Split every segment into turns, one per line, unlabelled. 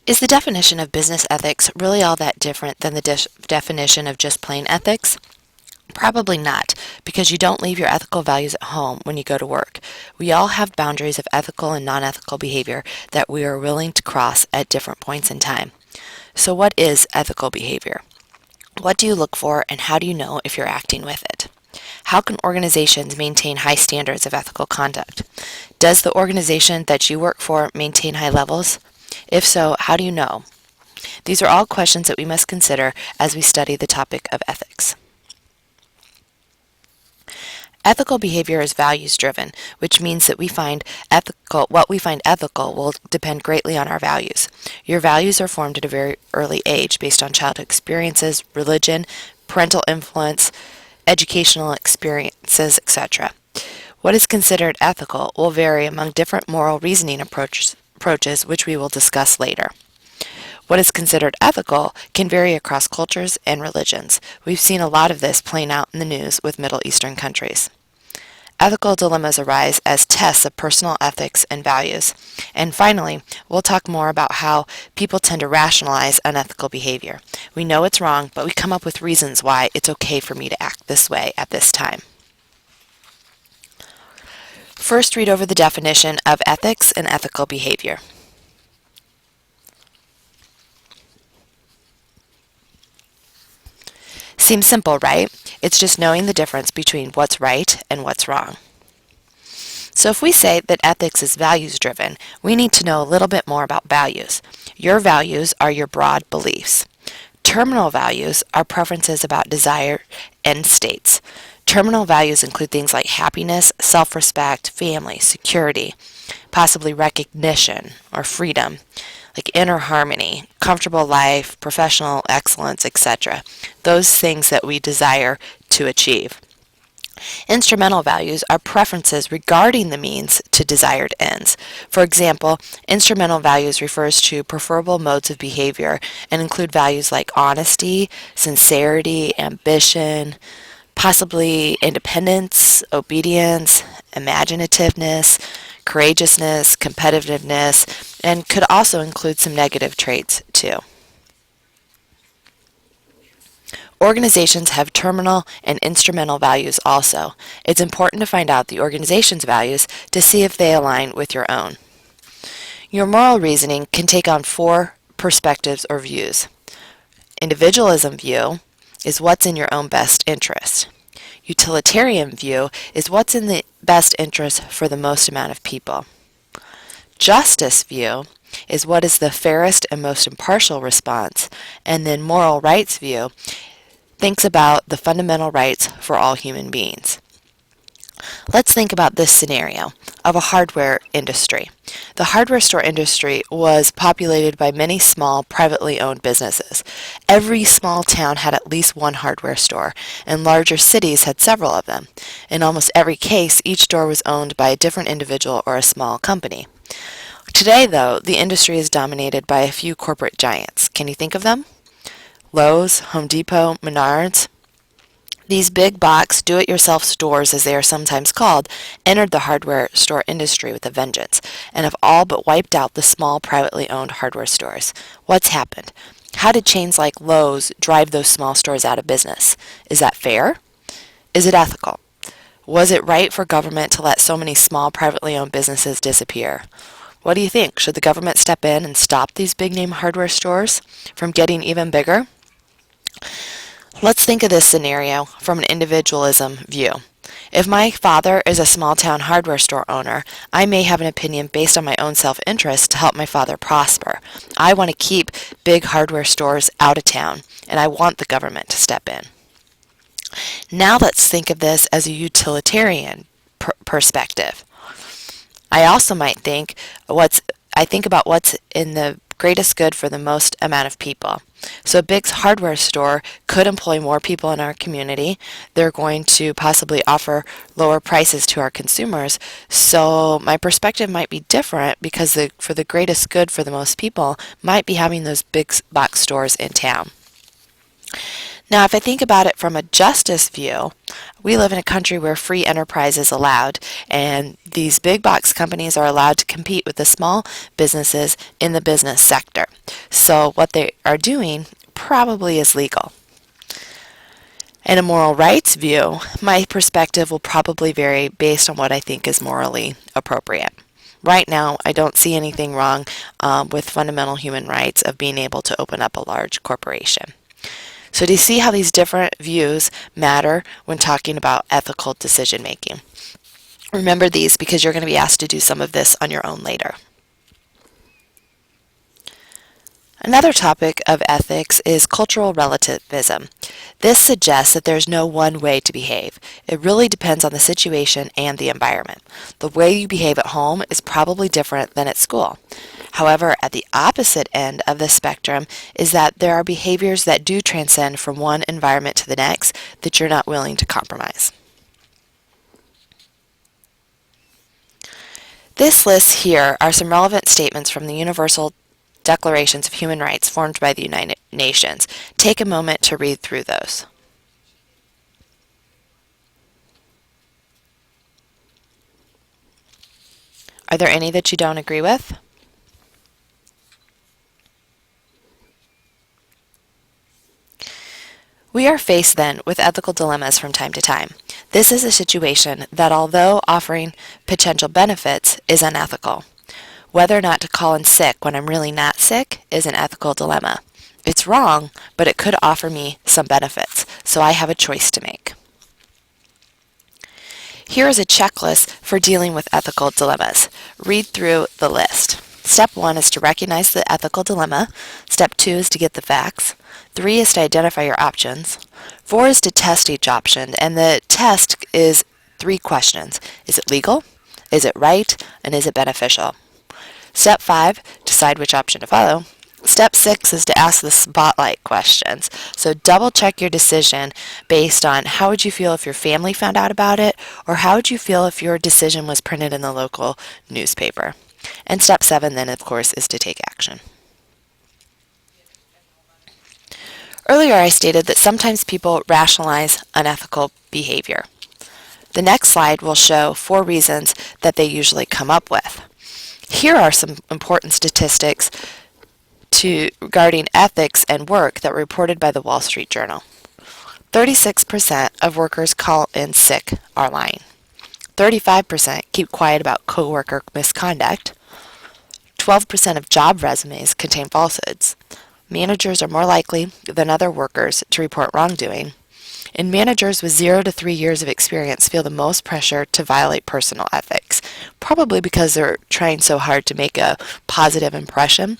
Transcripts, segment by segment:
Is the definition of business ethics really all that different than the definition of just plain ethics? Probably not, because you don't leave your ethical values at home when you go to work. We all have boundaries of ethical and non-ethical behavior that we are willing to cross at different points in time. So what is ethical behavior? What do you look for, and how do you know if you're acting with it? How can organizations maintain high standards of ethical conduct? Does the organization that you work for maintain high levels? If so, how do you know? These are all questions that we must consider as we study the topic of ethics. Ethical behavior is values driven, which means that what we find ethical will depend greatly on our values. Your values are formed at a very early age based on childhood experiences, religion, parental influence, educational experiences, etc. What is considered ethical will vary among different moral reasoning approaches, which we will discuss later. What is considered ethical can vary across cultures and religions. We've seen a lot of this playing out in the news with Middle Eastern countries. Ethical dilemmas arise as tests of personal ethics and values. And finally, we'll talk more about how people tend to rationalize unethical behavior. We know it's wrong, but we come up with reasons why it's okay for me to act this way at this time. First, read over the definition of ethics and ethical behavior. Seems simple, right? It's just knowing the difference between what's right and what's wrong. So if we say that ethics is values driven, we need to know a little bit more about values. Your values are your broad beliefs. Terminal values are preferences about desired end states. Terminal values include things like happiness, self-respect, family, security, possibly recognition or freedom, like inner harmony, comfortable life, professional excellence, etc. Those things that we desire to achieve. Instrumental values are preferences regarding the means to desired ends. For example, instrumental values refers to preferable modes of behavior and include values like honesty, sincerity, ambition, possibly independence, obedience, imaginativeness, courageousness, competitiveness, and could also include some negative traits too. Organizations have terminal and instrumental values also. It's important to find out the organization's values to see if they align with your own. Your moral reasoning can take on 4 perspectives or views. Individualism view is what's in your own best interest. Utilitarian view is what's in the best interest for the most amount of people. Justice view is what is the fairest and most impartial response. And then moral rights view thinks about the fundamental rights for all human beings. Let's think about this scenario of a hardware industry. The hardware store industry was populated by many small, privately owned businesses. Every small town had at least one hardware store, and larger cities had several of them. In almost every case, each store was owned by a different individual or a small company. Today, though, the industry is dominated by a few corporate giants. Can you think of them? Lowe's, Home Depot, Menards. These big box, do-it-yourself stores, as they are sometimes called, entered the hardware store industry with a vengeance and have all but wiped out the small, privately owned hardware stores. What's happened? How did chains like Lowe's drive those small stores out of business? Is that fair? Is it ethical? Was it right for government to let so many small, privately owned businesses disappear? What do you think? Should the government step in and stop these big-name hardware stores from getting even bigger? Let's think of this scenario from an individualism view. If my father is a small-town hardware store owner, I may have an opinion based on my own self-interest to help my father prosper. I want to keep big hardware stores out of town, and I want the government to step in. Now let's think of this as a utilitarian perspective. I also might think about what's in the greatest good for the most amount of people. So a big hardware store could employ more people in our community. They're going to possibly offer lower prices to our consumers. So my perspective might be different because for the greatest good for the most people might be having those big box stores in town. Now, if I think about it from a justice view, we live in a country where free enterprise is allowed, and these big box companies are allowed to compete with the small businesses in the business sector. So what they are doing probably is legal. In a moral rights view, my perspective will probably vary based on what I think is morally appropriate. Right now, I don't see anything wrong with fundamental human rights of being able to open up a large corporation. So do you see how these different views matter when talking about ethical decision making? Remember these because you're going to be asked to do some of this on your own later. Another topic of ethics is cultural relativism. This suggests that there's no one way to behave. It really depends on the situation and the environment. The way you behave at home is probably different than at school. However, at the opposite end of the spectrum is that there are behaviors that do transcend from one environment to the next that you're not willing to compromise. This list here are some relevant statements from the Universal Declarations of Human Rights formed by the United Nations. Take a moment to read through those. Are there any that you don't agree with? We are faced then with ethical dilemmas from time to time. This is a situation that, although offering potential benefits, is unethical. Whether or not to call in sick when I'm really not sick is an ethical dilemma. It's wrong, but it could offer me some benefits, so I have a choice to make. Here is a checklist for dealing with ethical dilemmas. Read through the list. Step 1 is to recognize the ethical dilemma. Step 2 is to get the facts. 3 is to identify your options. 4 is to test each option, and the test is 3 questions. Is it legal? Is it right? And is it beneficial? Step 5, decide which option to follow. Step 6 is to ask the spotlight questions. So double check your decision based on how would you feel if your family found out about it, or how would you feel if your decision was printed in the local newspaper. And step 7 then, of course, is to take action. Earlier I stated that sometimes people rationalize unethical behavior. The next slide will show 4 reasons that they usually come up with. Here are some important statistics regarding ethics and work that were reported by the Wall Street Journal. 36% of workers call in sick are lying. 35% keep quiet about coworker misconduct. 12% of job resumes contain falsehoods. Managers are more likely than other workers to report wrongdoing. And managers with 0 to 3 years of experience feel the most pressure to violate personal ethics, probably because they're trying so hard to make a positive impression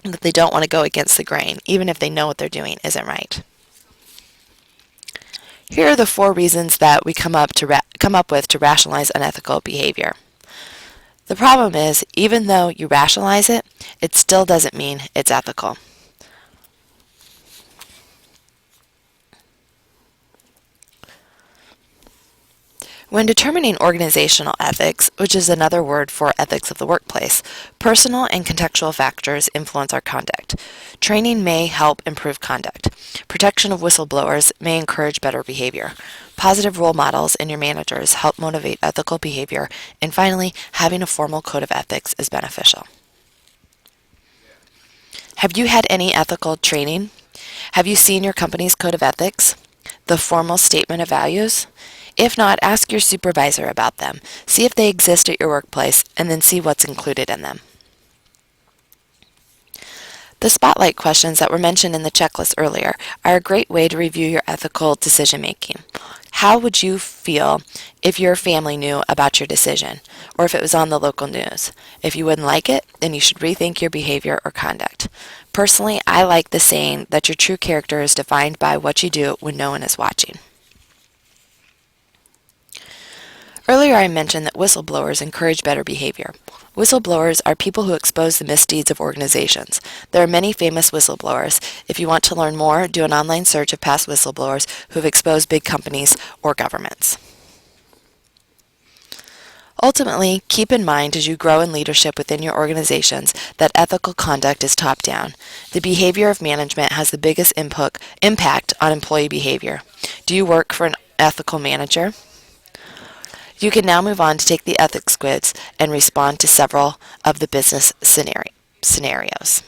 that they don't want to go against the grain, even if they know what they're doing isn't right. Here are the 4 reasons that we come up with to rationalize unethical behavior. The problem is, even though you rationalize it, it still doesn't mean it's ethical. When determining organizational ethics, which is another word for ethics of the workplace, personal and contextual factors influence our conduct. Training may help improve conduct. Protection of whistleblowers may encourage better behavior. Positive role models in your managers help motivate ethical behavior. And finally, having a formal code of ethics is beneficial. Have you had any ethical training? Have you seen your company's code of ethics? The formal statement of values? If not, ask your supervisor about them. See if they exist at your workplace, and then see what's included in them. The spotlight questions that were mentioned in the checklist earlier are a great way to review your ethical decision making. How would you feel if your family knew about your decision, or if it was on the local news? If you wouldn't like it, then you should rethink your behavior or conduct. Personally, I like the saying that your true character is defined by what you do when no one is watching. Earlier I mentioned that whistleblowers encourage better behavior. Whistleblowers are people who expose the misdeeds of organizations. There are many famous whistleblowers. If you want to learn more, do an online search of past whistleblowers who have exposed big companies or governments. Ultimately, keep in mind as you grow in leadership within your organizations that ethical conduct is top-down. The behavior of management has the biggest impact on employee behavior. Do you work for an ethical manager? You can now move on to take the ethics quiz and respond to several of the business scenarios.